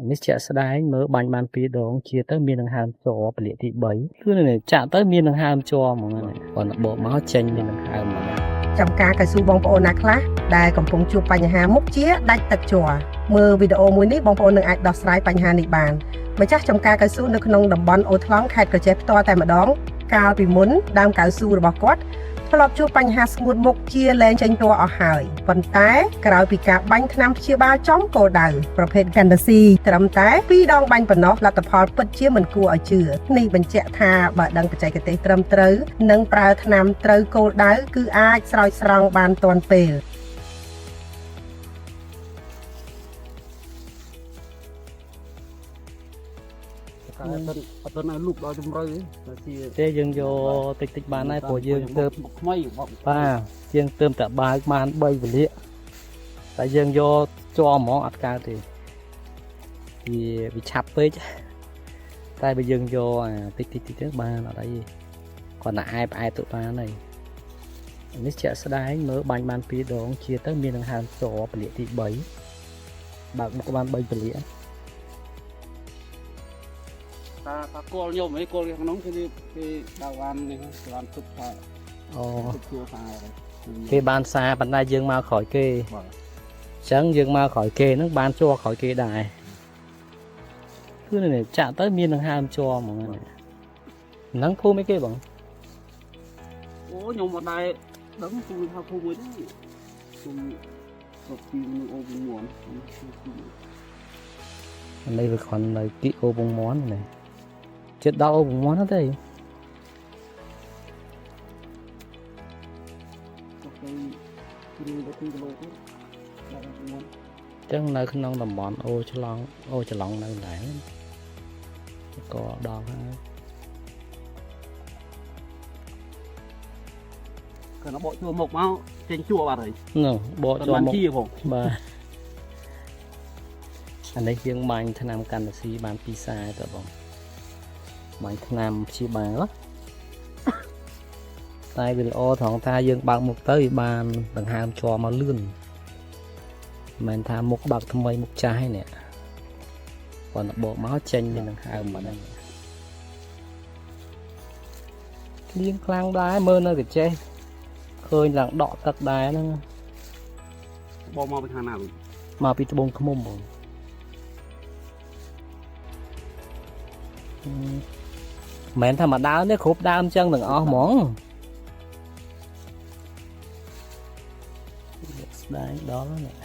នេះជាក់ស្ដែងមើលបាញ់បាន2ដងជាទៅមានដង្ហើមជ័រពលាកទី3គឺនេះចាក់ទៅមានដង្ហើមជ័រហ្មងហ្នឹងគាត់បកមកចេញមានដង្ហើមហ្មងចំការកៅស៊ូបងប្អូនណាខ្លះដែលកំពុងជួបបញ្ហាមុខជាដាច់ទឹកជ័រមើលវីដេអូមួយនេះបងប្អូននឹងអាចដោះស្រាយបញ្ហានេះបានម្ចាស់ចំការកៅស៊ូនៅក្នុងតំបន់អូថ្លង់ខេត្តកោះចេះផ្ទាល់តែម្ដងកាលពីមុនដើមកៅស៊ូរបស់គាត់ធ្លាប់ជួបបញ្ហាស្ងួតមុខជាលែងចេញតួអស់ហើយប៉ុន្តែក្រោយពីការបាញ់ថ្នាំព្យាបាលចំគោលដៅប្រភេទ Candacy ត្រឹមតែ2ដងបាញ់ប៉ុណ្ណោះលទ្ធផលពិតជាមិនគួរឲ្យជឿនេះបញ្ជាក់ថាបើដឹងបច្ចេកទេសត្រឹមត្រូវនិងប្រើថ្នាំត្រូវគោលដៅគឺអាចស្រោចស្រង់បានទាន់ពេលអត់ដល់លូកដល់ជំរឿទេយើងយកតិចបានហើយព្រោះយើងទៅថ្មីបាទយើងទៅតែបើកបាន3វេលាតែយើងយកជ័រហ្មងអត់កើតទេវាឆាប់ពេកតែបើយើងយកតិចទៅបានអត់អីគាត់តែអែបទៅបានហើយនេះជាក់ស្ដែងមើលបាញ់បាន2ដងជាទៅមានដង្ហើមជ័រពលាកទី3បើកមុខបាន3ពលាកតាគល់ខ្ញុំអីគល់ក្នុងគេដៅបាននេះបានទុកថាជួសារគេបានសារប៉ុន្តែយើងមកក្រោយគេអញ្ចឹងយើងមកក្រោយគេហ្នឹងបានជួក្រោយគេដែរគឺនេះចាក់ទៅមានដង្ហើមជួហ្មងហ្នឹងភូមិអីគេបងអូខ្ញុំអត់ដែរដឹងភូមិថាភូមិមួយនេះភូមិស្រុកពីអូបងួននេះវាគ្រាន់នៅទីអូបងមន់នេះជិតដល់អូបងមន់ទេចឹងនៅក្នុងតំបន់អូច្រឡងនៅដែរក៏ដល់ហើយគាត់បកជួមុខមកចេញជួបាត់ហើយហ្នឹងបកជួមុខផងបាទអានេះយើងបាញ់ថ្នាំកាន់ស៊ីបាន2ខ្សែទៅបងបាញ់ថ្នាំព្យាបាលតែវាល្អត្រង់ថាយើងបើកមុខទៅវាបានដង្ហើមជ័រមកលឿនមិនថាមុខបើកថ្មីមុខចាស់ឯនេះគាត់បកមកចេញមានដង្ហើមមកហ្នឹងលៀងខ្លាំងដែរមើលនៅកាចេះឃើញឡើងដកទឹកដែរហ្នឹងបកមកពីខាងណាមកពីត្បូងឃ្មុំបងមិនធម្មតាទេគ្រប់ដើមចឹងទាំងអស់ហ្មងស្ដាយដល់ហ្នឹង